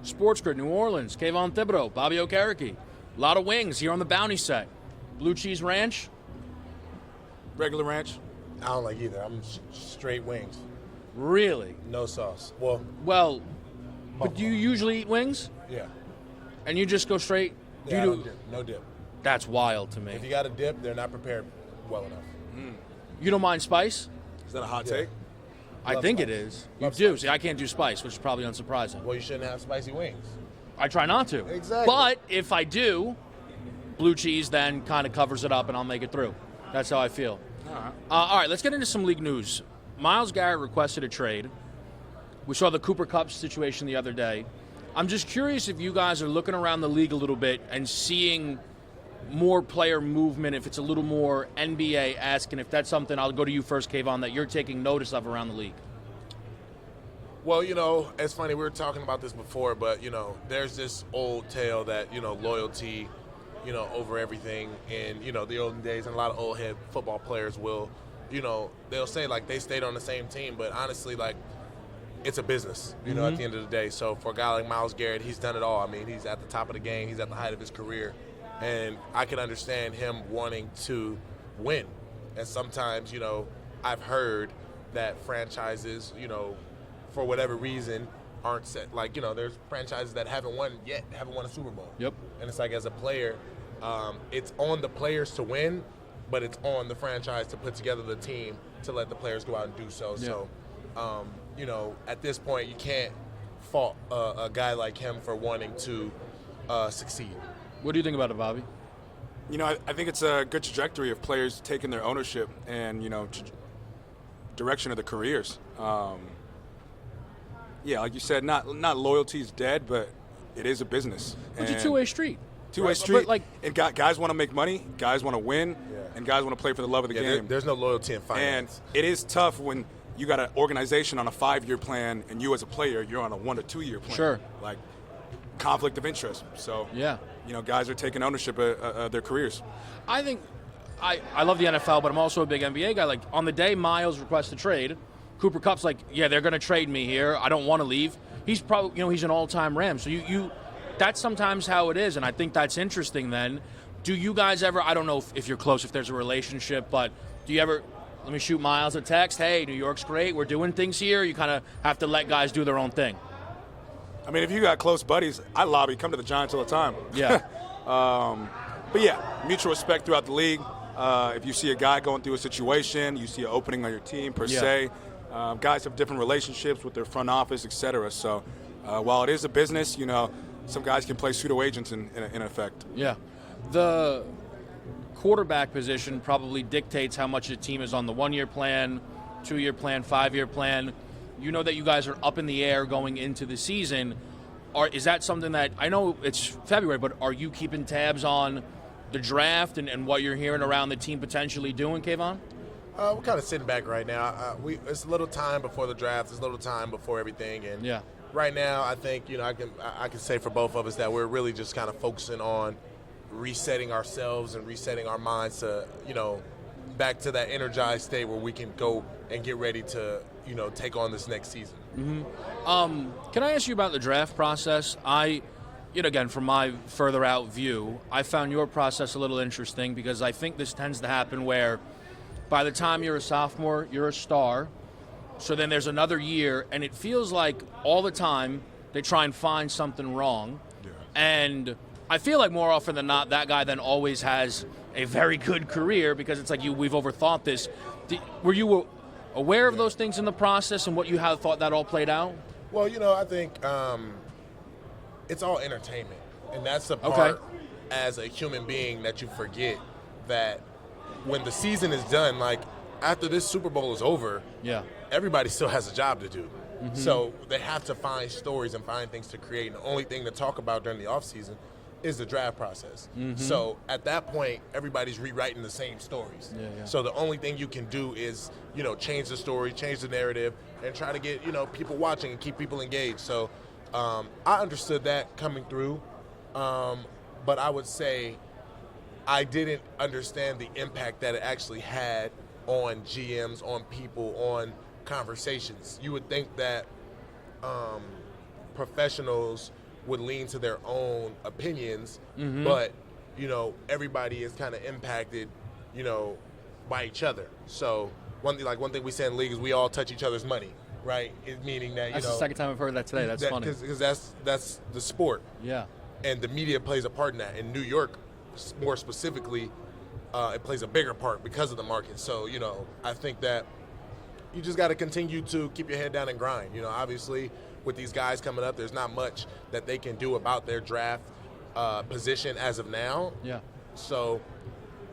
SportsGrid, New Orleans, Kayvon Thibodeaux, Bobby Okereke. A lot of wings here on the bounty set. Blue cheese ranch? Regular ranch. I don't like either. I'm straight wings. Really? No sauce. Well, but do you usually eat wings? yeah. And you just go straight? Yeah, You I don't dip. No dip. That's wild to If you me. got a dip, they're not prepared well enough. You don't mind spice? Is that a hot Yeah. take? I Love think it spice. is. You Love do. spice. See, I can't do spice, which is probably unsurprising. Well, you shouldn't have spicy wings. I try not to. Exactly. But if I do, blue cheese then kind of covers it up and I'll make it through. That's how I feel. All right, let's get into some league news. Myles Garrett requested a trade. We saw the Cooper Kupp situation the other day. I'm just curious if you guys are looking around the league a little bit and seeing more player movement, if it's a little more NBA-esque, and if that's something, I'll go to you first, Kayvon, that you're taking notice of around the league. Well, it's funny. We were talking about this before, but, there's this old tale that, loyalty, over everything. And, the olden days, and a lot of old head football players will, they'll say, like, they stayed on the same team. But honestly, like, it's a business, at the end of the day. So for a guy like Myles Garrett, he's done it all. I mean, he's at the top of the game. He's at the height of his career. And I can understand him wanting to win. And sometimes, I've heard that franchises, for whatever reason, aren't set. Like, there's franchises that haven't won a Super Bowl. Yep. And it's like, as a player, it's on the players to win, but it's on the franchise to put together the team to let the players go out and do so. Yeah. So, at this point, you can't fault a guy like him for wanting to succeed. What do you think about it, Bobby? I think it's a good trajectory of players taking their ownership and, direction of their careers. Yeah, like you said, not loyalty is dead, but it is a business. It's a two-way street. Two-way Right, street. but, and guys want to make money, guys want to win, and guys want to play for the love of the game. There's no loyalty in finance. And it is tough when you got an organization on a 5-year plan and you as a player, you're on a 1 to 2 year plan. Sure. Like conflict of interest. So, Yeah. guys are taking ownership of their careers. I think I love the NFL, but I'm also a big NBA guy. Like, on the day Myles requests a trade, Cooper Kupp's like, yeah, they're going to trade me here. I don't want to leave. He's probably, he's an all-time Ram. So that's sometimes how it is, and I think that's interesting then. Do you guys ever, I don't know if you're close, if there's a relationship, but do you ever, let me shoot Myles a text, hey, New York's great, we're doing things here? You kind of have to let guys do their own thing. I mean, if you got close buddies, I lobby, come to the Giants all the time. Yeah. But yeah, mutual respect throughout the league. If you see a guy going through a situation, you see an opening on your team per se. Guys have different relationships with their front office, et cetera. So while it is a business, some guys can play pseudo agents in effect. Yeah. The quarterback position probably dictates how much a team is on the 1-year plan, 2-year plan, 5-year plan. You know that you guys are up in the air going into the season. Is that something that, I know it's February, but are you keeping tabs on the draft and what you're hearing around the team potentially doing, Kayvon? We're kind of sitting back right now. It's a little time before the draft. It's a little time before everything. And Yeah. right now, I think, I can say for both of us that we're really just kind of focusing on resetting ourselves and resetting our minds to, back to that energized state where we can go and get ready to, take on this next season. Mm-hmm. Can I ask you about the draft process? Again, from my further out view, I found your process a little interesting because I think this tends to happen where by the time you're a sophomore, you're a star. So then there's another year, and it feels like all the time they try and find something wrong. Yeah. And I feel like more often than not, that guy then always has a very good career because it's like we've overthought this. Were you aware of those things in the process and what you had thought that all played out? Well, I think it's all entertainment. And that's the part as a human being that you forget that when the season is done, like after this Super Bowl is over, everybody still has a job to do. Mm-hmm. So they have to find stories and find things to create. And the only thing to talk about during the offseason is the draft process. Mm-hmm. So at that point, everybody's rewriting the same stories. Yeah. So the only thing you can do is, change the story, change the narrative, and try to get, people watching and keep people engaged. So I understood that coming through, but I would say I didn't understand the impact that it actually had on GMs, on people, on conversations. You would think that professionals would lean to their own opinions, Mm-hmm. but, everybody is kind of impacted, by each other. So one thing we say in the league is we all touch each other's money, right? Meaning that, That's the second time I've heard that today. That's funny. Because that's the sport. Yeah. And the media plays a part in that. In New York, more specifically, it plays a bigger part because of the market. So, I think that you just got to continue to keep your head down and grind. Obviously, with these guys coming up, there's not much that they can do about their draft position as of now. Yeah. So,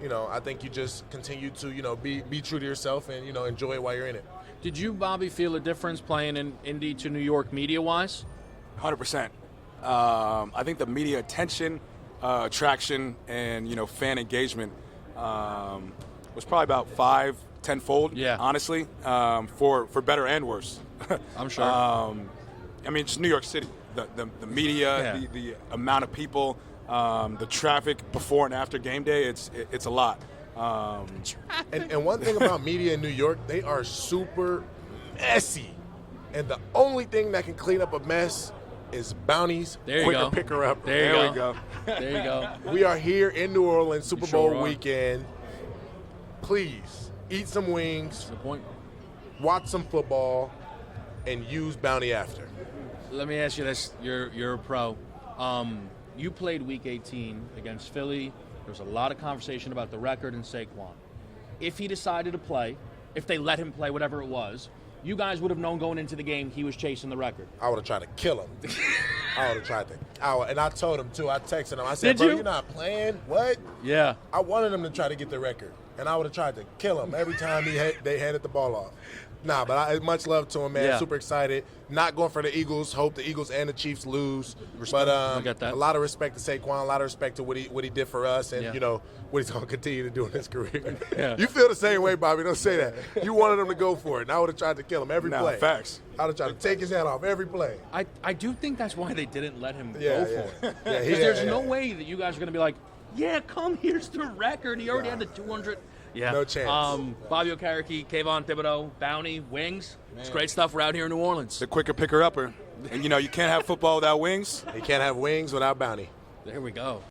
I think you just continue to, be true to yourself and, enjoy it while you're in it. Did you, Bobby, feel a difference playing in Indy to New York media-wise? 100%. I think the media attention, attraction, and fan engagement was probably about 5-10-fold. Yeah. Honestly, for better and worse. I'm sure. Just New York City, the media, Yeah. the amount of people, the traffic before and after game day. It's a lot. And one thing about media in New York, they are super messy. And the only thing that can clean up a mess is bounties, There you quicker go. picker up. There we go. There you go. We are here in New Orleans, Super sure Bowl are. weekend. Please eat some wings, That's the point. watch some football, and use bounty after. Let me ask you this. You're a pro. You played Week 18 against Philly. There was a lot of conversation about the record and Saquon. If he decided to play, if they let him play, whatever it was, you guys would have known going into the game he was chasing the record. I would have tried to kill him. I would have tried to. And I told him, too. I texted him. I said, Did bro, you? you're not playing? What? Yeah. I wanted him to try to get the record, and I would have tried to kill him every time they handed the ball off. Nah, but much love to him, man. Yeah. Super excited. Not going for the Eagles. Hope the Eagles and the Chiefs lose. But I get that. a lot of respect to Saquon. A lot of respect to what he did for us, and Yeah. what he's going to continue to do in his career. Yeah. You feel the same way, Bobby. Don't say that. You wanted him to go for it, and I would have tried to kill him every Nah, play. facts. I would have tried to take his hand off every play. I do think that's why they didn't let him Yeah, go for it. yeah. Because there's no way that you guys are going to be like, yeah, come, here's the record. He already had the 200. Yeah. No chance. Bobby Okereke, Kayvon Thibodeaux, Bounty, Wings. It's great stuff. We're out here in New Orleans. The quicker picker upper, and you can't have football without wings. He can't have wings without bounty. There we go.